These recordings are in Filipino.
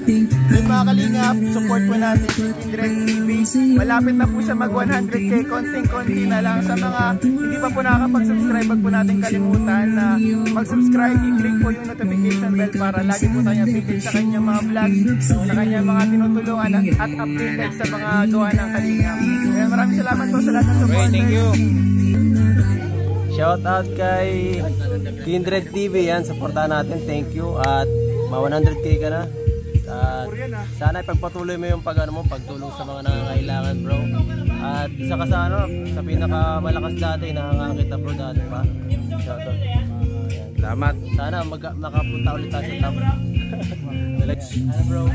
Yung mga kalingap, support po natin si Kindred TV. Malapit na po siya mag 100k, konting-konti na lang. Sa mga hindi pa po nakakapag-subscribe, wag po natin kalimutan na mag-subscribe, i-click po yung notification bell para lagi po tayo updated sa kanyang mga vlogs, sa kanyang mga tinutulungan at updated sa mga gawa ng kalingap. Kaya maraming salamat po sa lahat ng support. Thank you. Shout out kay Kindred TV, yan, supportahan natin, thank you. At ma 100k ka na. At sana ipagpatuloy mo yung pagtulong sa mga nangangailangan, bro. At isa ka sa sa pinakamalakas dati, nakangakit na bro dati pa. Shout out. Salamat. Sana makapunta ulit tayo sa top. Bro,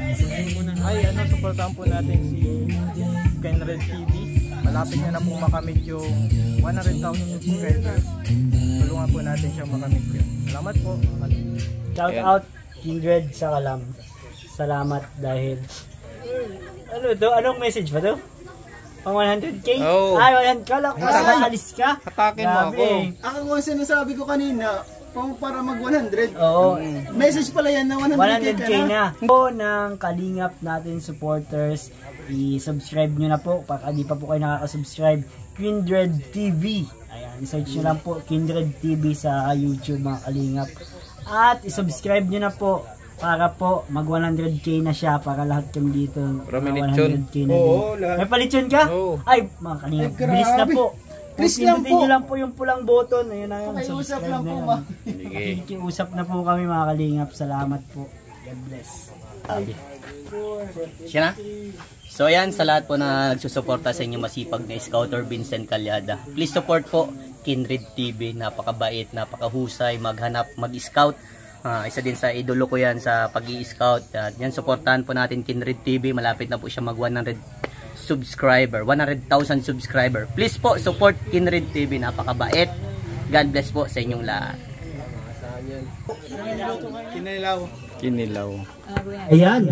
ay supportahan po natin si Kindred TV. Malapit niya na po makamit yung 100,000 subscribers. Tulungan po natin siyang makamit yun. Salamat po. Shout out Kindred sa Kalam. Salamat dahil ano to? Anong message ba to? Pang 100k? Oh. Ay, 100 ka lang. Alis ka. Hatakin mo ako. Ako nga sinasabi ko kanina, para mag 100. Oo. Message pala yan na 100k na. Po ng Kalingap natin supporters, i-subscribe nyo na po. Pag di pa po kayo nakaka-subscribe, Kindred TV. Ayan, search nyo lang po Kindred TV sa YouTube mga Kalingap. At i-subscribe nyo na po para po mag 100k na siya para lahat kami dito. May lechon. 100k na din. May palitsyon ka? Oo. Ay, mga Kalingap, bilis na po. Please lang po. Nyo lang po yung pulang button. Ayun na yun. Pakiusap lang po, ma. Sige. Na po kami mga Kalingap. Salamat po. God bless. Siya na? So yan, sa lahat po na nagsusuporta sa inyong masipag na Scouter Vincent Calyada, please support po Kindred TV. Napakabait, napakahusay, maghanap, mag-scout. Isa din sa idolo ko yan sa pag-i-scout. Yan, supportahan po natin Kindred TV. Malapit na po siya mag 100,000 subscriber. Please po, support Kindred TV. Napakabait. God bless po sa inyong lahat. Kinilaw. Ayan.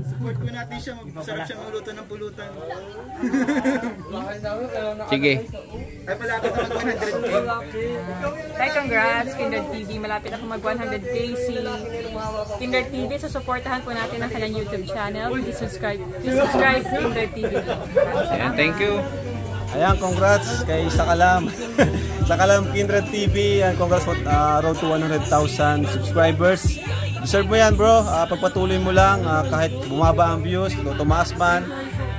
Support po natin siya, masarap siya magluto ng pulutan. Sige. Ay malapit na mag 100k. Hi, congrats Kindred TV. Malapit ako mag 100k si Kindred TV. So supportahan po natin ang kanyang YouTube channel. Please subscribe Kindred TV. Thank you. Ayan, congrats kay Sakalam. Sakalam Kindred TV. And congrats for road to 100,000 subscribers. Deserve mo yan, bro. Pagpatuloy mo lang kahit bumaba ang views, tumaas man.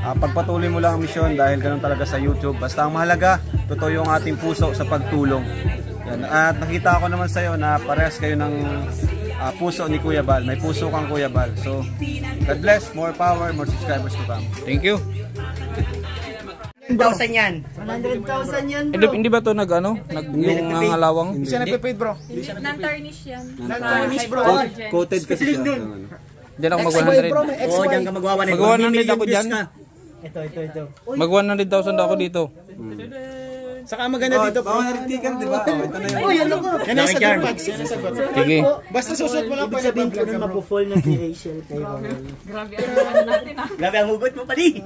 Pagpatuloy mo lang ang misyon dahil ganun talaga sa YouTube. Basta ang mahalaga, totoo yung ating puso sa pagtulong. Yan. At nakita ko naman sa'yo na parehas kayo ng puso ni Kuya Bal. May puso kang Kuya Bal. So, God bless, more power, more subscribers to come. Thank you. 100,000 yan. 100,000 yan, bro. Hindi ba to yung nangalawang? Hindi siya nagpe-paid, bro. Non-tarnish yan. Non-tarnish, bro. Coated kasi siya. Diyan ako mag 100. Oo, diyan ka magwawan. Mag 100 ako dyan. Ito. Mag 100,000 ako dito. Saka maganda dito, bro. 100k ka, di ba? Ito na yun. Uy, ano ko? Yan ang sagot, Pags. Yan ang sagot. Sige. Basta susunod mo lang pa Sabihin ko na mapu-fall na si Rachel kayo. Grabe ang natin ah. Grabe ang hugot mo pali.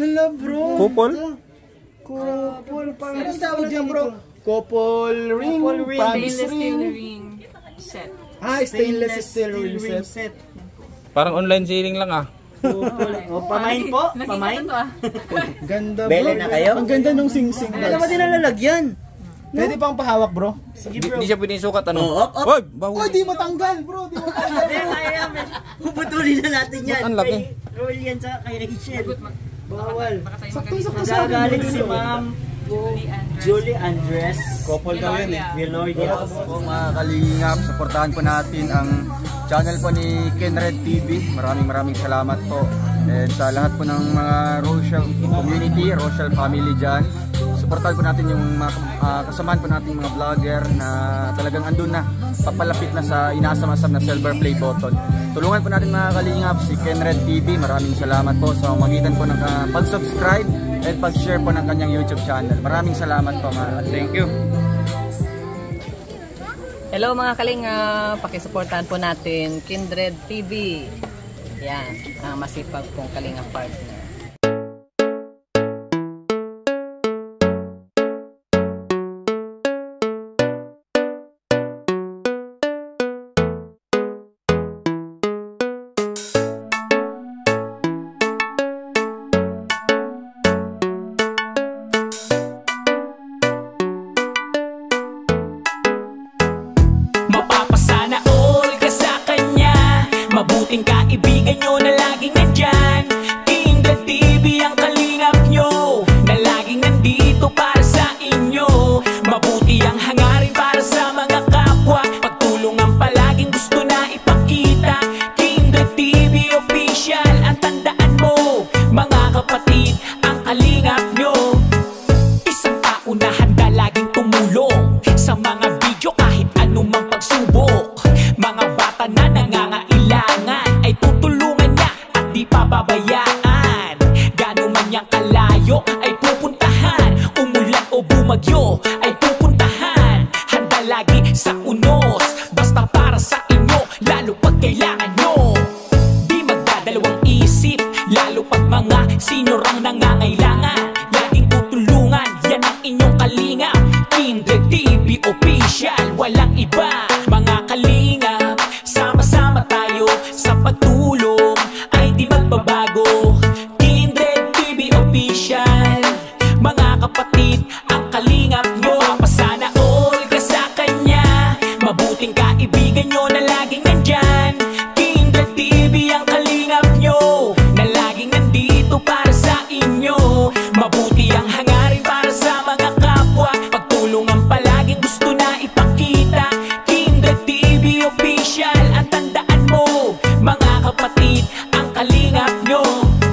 Hala, bro. Kupol? Couple, parang tawag dyan, bro. Couple ring, promise Stainless steel ring. ring set. Stainless steel ring set. Parang online selling lang ah. Pamain po. Nakita Pamain. to ah. Ganda, bro. Bele na kayo? Ang ganda nung sing-sing. Ano ba din ang lalagyan? Pwede pang pahawak, bro. Hindi siya pwedeng sukat ano. Oh, up. Hoy, bawo. Oh, di matanggal, bro. Di matanggal. Puputulin na natin yan. Ang laki. Roll yan sa kay Rachel. Bawal. Sakto sa Nagagaling si Ma'am Julie Andres. Couple daw yun eh. Villoria. Po mga kalingap, supportahan po natin ang channel po ni Kindred TV. Maraming salamat po. And sa lahat po ng mga Rochelle community, Rochelle family dyan, supportahan po natin yung mga kasamahan po natin mga vlogger na talagang andun na, papalapit na sa inaasam-asam na silver play button. Tulungan po natin mga kalingap si Kindred TV. Maraming salamat po sa magitan po ng pag-subscribe at pag-share po ng kanyang YouTube channel. Maraming salamat po mga kalingap. Thank you. Hello mga kalinga, pakisuportahan po natin Kindred TV. Yan, ang masipag pong kalinga partner. mabuting kaibigan nyo na laging nandyan. Kindred TV ang kalingap nyo, na laging nandito para sa inyo. Mabuti ang hangarin para sa mga kapwa, pagtulungan palaging gusto na ipakita. Kindred TV official, ang tandaan mo mga kapatid, ang kalingap nyo. Isang tao na handa laging tumulong sa mga video kahit anumang pagsubok. Mga bata na nangangailangan ay tutulungan niya at di pababayaan. Gano'n man niyang kalayo ay pupuntahan, umulan o bumagyo ay pupuntahan. Handa lagi sa unos, basta para sa inyo, lalo pag kailangan nyo. Di magdadalawang isip, lalo pag mga sinurang nangangailangan. Laging tutulungan, yan ang inyong kalingap. Kindred TV official, walang iba. Mga kalingap, sama-sama tayo sa pagtulong, ay di magbabago. Kindred TV official, mga kapatid, ang kalingap nyo. Pasana all ka sa kanya, mabuting kaibigan nyo na laging nandyan. Kindred TV ang kalingap nyo, na laging nandito para sa inyo. Mabuti ang hangarin para sa mga kapwa, pagtulungan palaging gusto na ipakita. Kindred TV official, ang tandaan mo mga kapatid, ang kalingap nyo.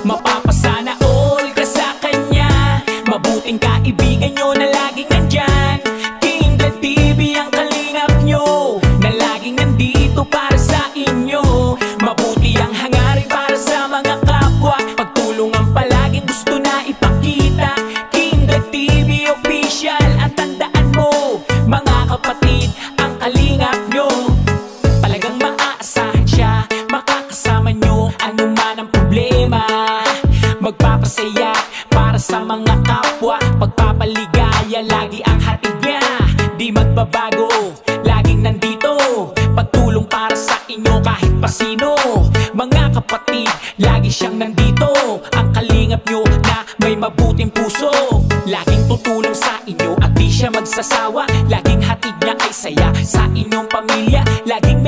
Mapapasana all ka sa kanya, mabuting kaibigan nyo na laging nandyan. Kindred TV ang kalingap nyo, na laging nandito para sa inyo. Mabuti ang hangarin para sa mga kapwa, pagtulungan palaging gusto na ipakita. Kindred TV official, ang tandaan mo mga kapatid, ang kalingap nyo. Talagang maaasahan siya, makakasama nyo anuman ang problema. Magpapasaya para sa mga kapwa, pagpapaligaya lagi ang hatid niya. Di magbabago, laging nandito, pagtulong para sa inyo kahit pa sino. Mga kapatid, lagi siyang nandito, ang kalingap nyo na may mabuting puso. Laging tutulong sa inyo at di siya magsasawa, laging hatid niya ay saya sa inyong pamilya. Laging